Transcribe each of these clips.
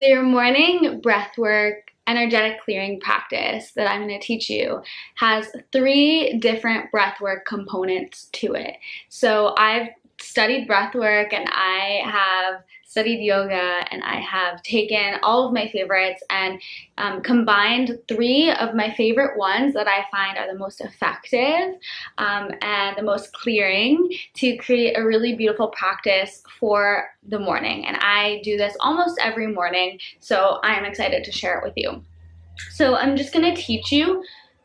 Your morning breathwork energetic clearing practice that I'm going to teach you has 3 different breathwork components to it. So I've studied breathwork and I have studied yoga and I have taken all of my favorites and combined 3 of my favorite ones that I find are the most effective and the most clearing to create a really beautiful practice for the morning. And I do this almost every morning, so I'm excited to share it with you. So I'm just going to teach you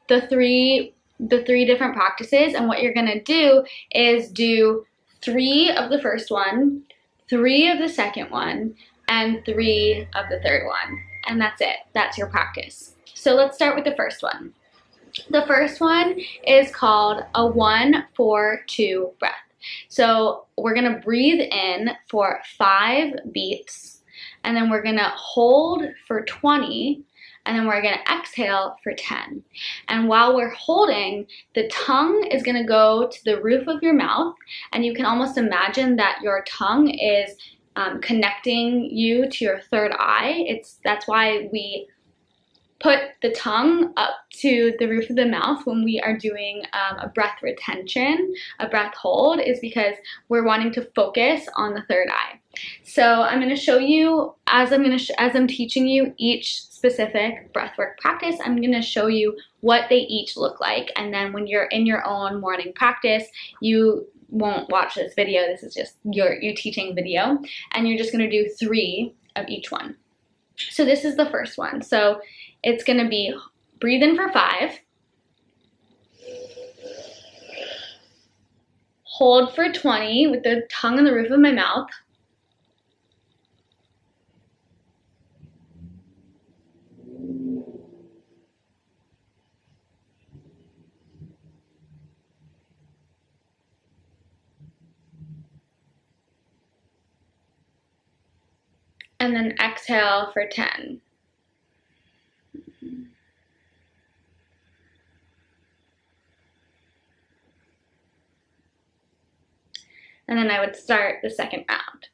the three different practices, and what you're going to do is do 3 of the first one, 3 of the second one, and 3 of the third one. And that's it. That's your practice. So let's start with the first one. The first one is called a 1-4-2 breath. So we're going to breathe in for 5 beats, and then we're going to hold for 20, and then we're going to exhale for 10. And while we're holding, the tongue is going to go to the roof of your mouth, and you can almost imagine that your tongue is connecting you to your third eye. That's why we put the tongue up to the roof of the mouth when we are doing a breath retention, a breath hold, is because we're wanting to focus on the third eye. So I'm going to show you, as I'm teaching you each specific breathwork practice, I'm going to show you what they each look like. And then when you're in your own morning practice, you won't watch this video. This is just your teaching video. And you're just going to do 3 of each one. So this is the first one. So it's going to be breathe in for 5, hold for 20 with the tongue on the roof of my mouth, and then exhale for 10. And then I would start the second round.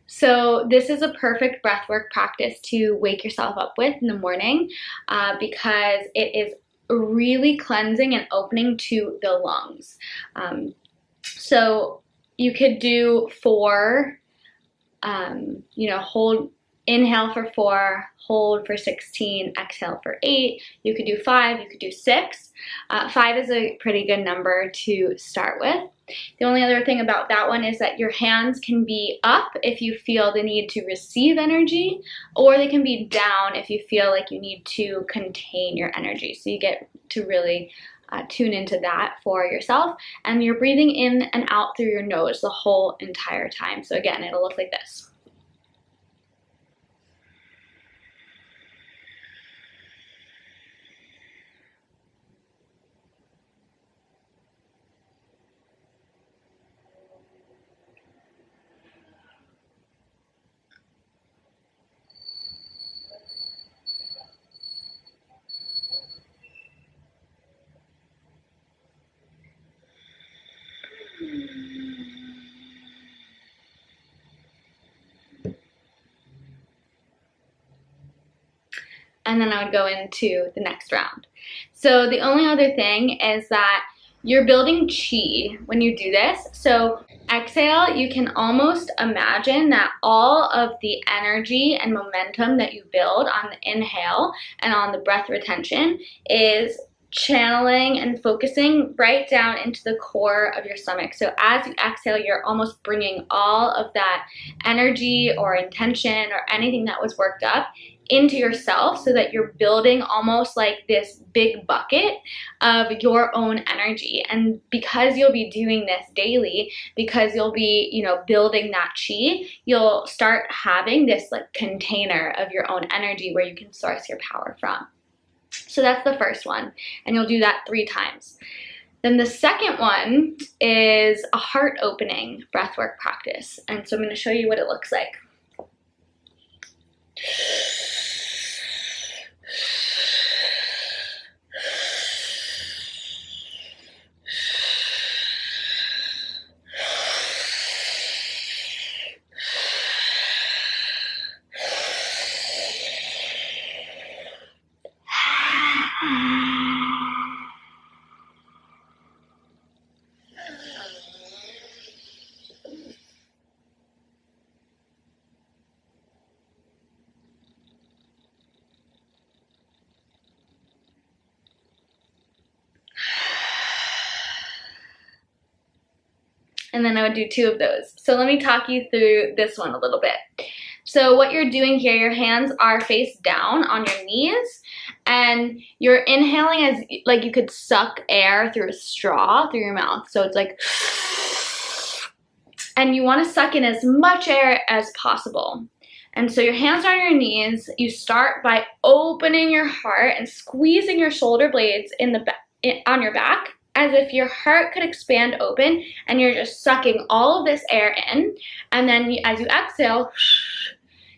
So this is a perfect breathwork practice to wake yourself up with in the morning because it is really cleansing and opening to the lungs. So you could do 4, inhale for 4, hold for 16, exhale for 8. You could do 5, you could do 6. 5 is a pretty good number to start with. The only other thing about that one is that your hands can be up if you feel the need to receive energy, or they can be down if you feel like you need to contain your energy. So you get to really tune into that for yourself. And you're breathing in and out through your nose the whole entire time. So again, it'll look like this. And then I would go into the next round. So the only other thing is that you're building chi when you do this. So exhale, you can almost imagine that all of the energy and momentum that you build on the inhale and on the breath retention is channeling and focusing right down into the core of your stomach. So as you exhale, you're almost bringing all of that energy or intention or anything that was worked up into yourself, so that you're building almost like this big bucket of your own energy. And because you'll be doing this daily, because you'll be, building that chi, you'll start having this like container of your own energy where you can source your power from. So that's the first one, and you'll do that 3 times. Then the second one is a heart opening breathwork practice. And so I'm going to show you what it looks like. And then I would do 2 of those. So let me talk you through this one a little bit. So what you're doing here, your hands are face down on your knees, and you're inhaling as like you could suck air through a straw through your mouth. So it's like, and you want to suck in as much air as possible. And so your hands are on your knees. You start by opening your heart and squeezing your shoulder blades on your back as if your heart could expand open, and you're just sucking all of this air in. And then as you exhale,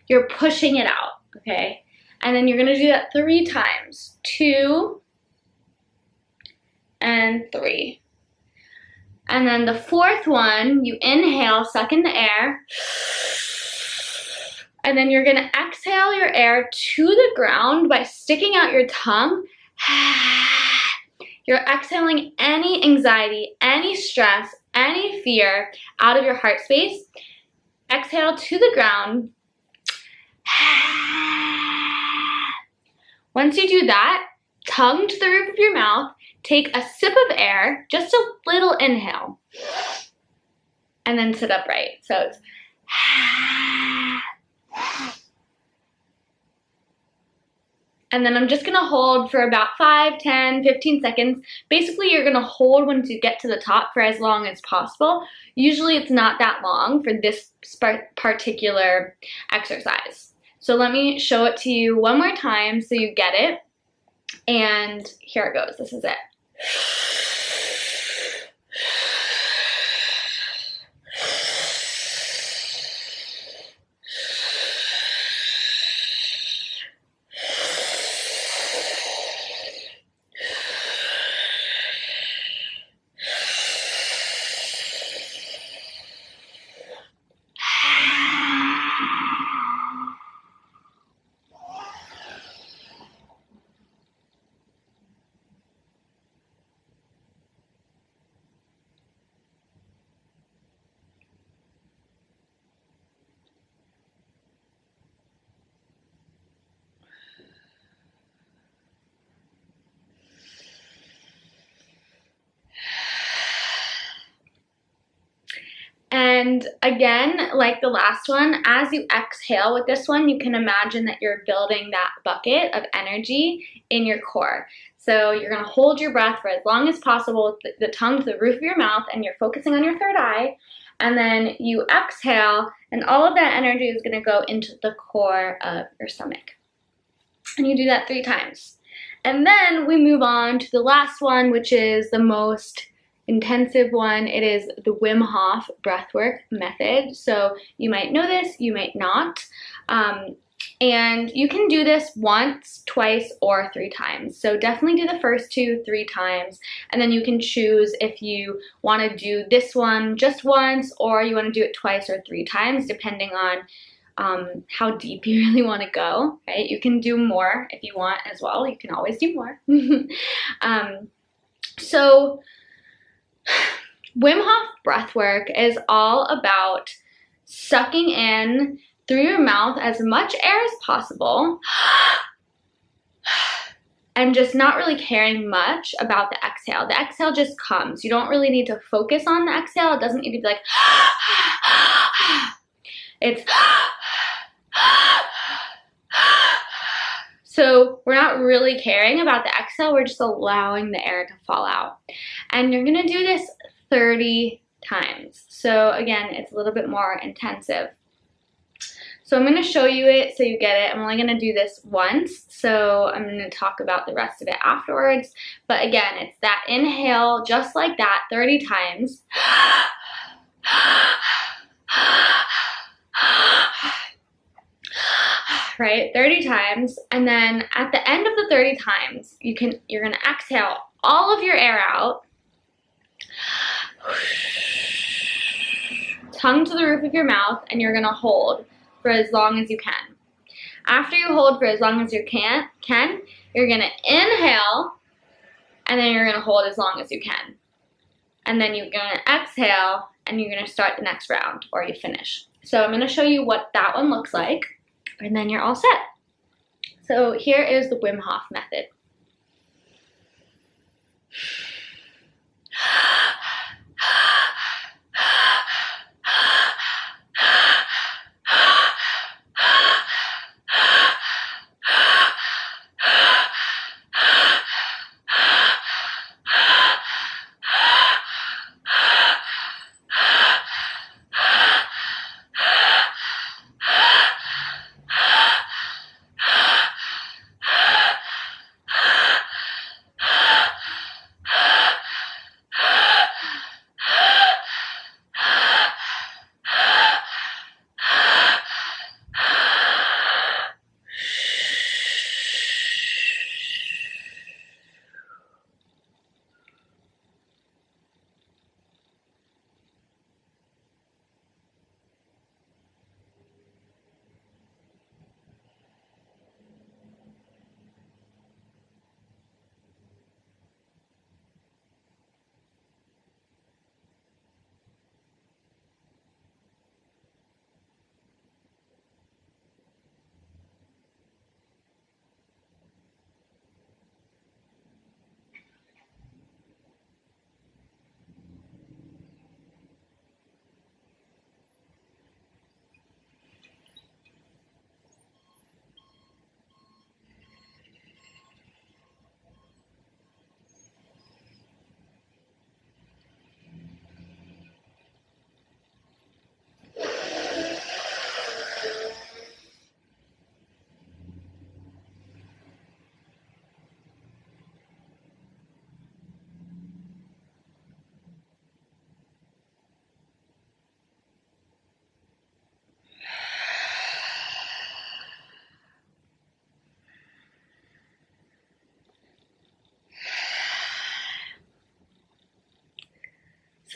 you're pushing it out, okay? And then you're gonna do that 3 times. 2 and 3. And then the 4th one, you inhale, suck in the air, and then you're gonna exhale your air to the ground by sticking out your tongue. You're exhaling any anxiety, any stress, any fear out of your heart space. Exhale to the ground. Once you do that, tongue to the roof of your mouth, take a sip of air, just a little inhale, and then sit upright. So it's and then I'm just gonna hold for about 5, 10, 15 seconds. Basically, you're gonna hold once you get to the top for as long as possible. Usually it's not that long for this particular exercise. So let me show it to you one more time so you get it. And here it goes, this is it. And again, like the last one, as you exhale with this one, you can imagine that you're building that bucket of energy in your core. So you're gonna hold your breath for as long as possible with the tongue to the roof of your mouth, and you're focusing on your 3rd eye. And then you exhale, and all of that energy is gonna go into the core of your stomach. And you do that 3 times. And then we move on to the last one, which is the most intensive one. It is the Wim Hof breathwork method. So you might know this, you might not. And you can do this once, twice, or 3 times. So definitely do the first 2, 3 times, and then you can choose if you want to do this one just once, or you want to do it twice or 3 times, depending on how deep you really want to go, right? You can do more if you want as well. You can always do more. So Wim Hof breathwork is all about sucking in through your mouth as much air as possible and just not really caring much about the exhale. The exhale just comes. You don't really need to focus on the exhale. It doesn't need to be like, it's so we're not really caring about the exhale. We're just allowing the air to fall out. And you're gonna do this 30 times. So again, it's a little bit more intensive. So I'm going to show you it so you get it. I'm only going to do this once, so I'm going to talk about the rest of it afterwards. But again, it's that inhale just like that 30 times. Right, 30 times. And then at the end of the 30 times, you're going to exhale all of your air out. Tongue to the roof of your mouth, and you're going to hold for as long as you can. After you hold for as long as you can, you're gonna inhale, and then you're gonna hold as long as you can. And then you're gonna exhale, and you're gonna start the next round, or you finish. So I'm gonna show you what that one looks like, and then you're all set. So here is the Wim Hof method.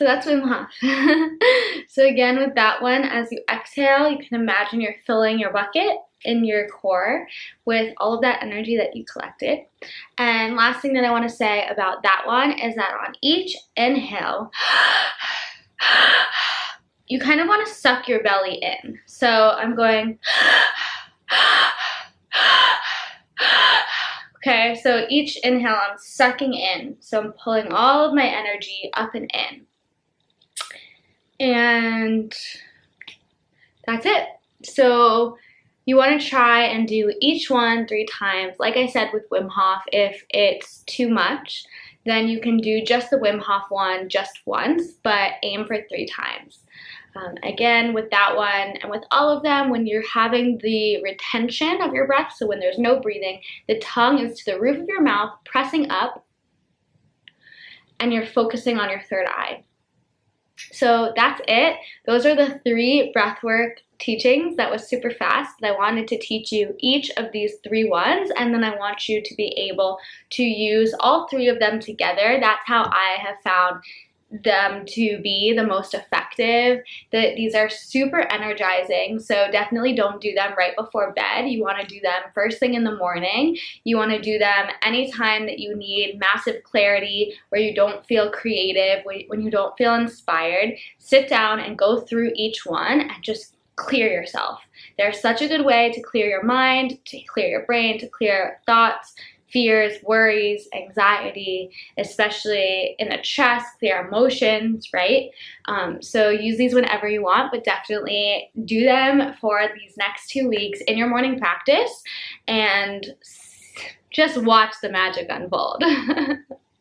So that's Wim Hof. So again, with that one, as you exhale, you can imagine you're filling your bucket in your core with all of that energy that you collected. And last thing that I want to say about that one is that on each inhale, you kind of want to suck your belly in. So I'm going, okay, so each inhale I'm sucking in. So I'm pulling all of my energy up and in. And that's it. So you want to try and do each one 3 times. Like I said with Wim Hof, if it's too much, then you can do just the Wim Hof one just once, but aim for 3 times. Again, with that one and with all of them, when you're having the retention of your breath, so when there's no breathing, the tongue is to the roof of your mouth, pressing up, and you're focusing on your third eye. So that's it. Those are the 3 breathwork teachings. That was super fast. I wanted to teach you each of these 3 ones, and then I want you to be able to use all 3 of them together. That's how I have found them to be the most effective. These are super energizing, so definitely don't do them right before bed. You want to do them first thing in the morning. You want to do them anytime that you need massive clarity, where you don't feel creative, when you don't feel inspired. Sit down and go through each one and just clear yourself. They're such a good way to clear your mind, to clear your brain, to clear thoughts, fears, worries, anxiety, especially in the chest, clear emotions, right? So use these whenever you want, but definitely do them for these next 2 weeks in your morning practice and just watch the magic unfold.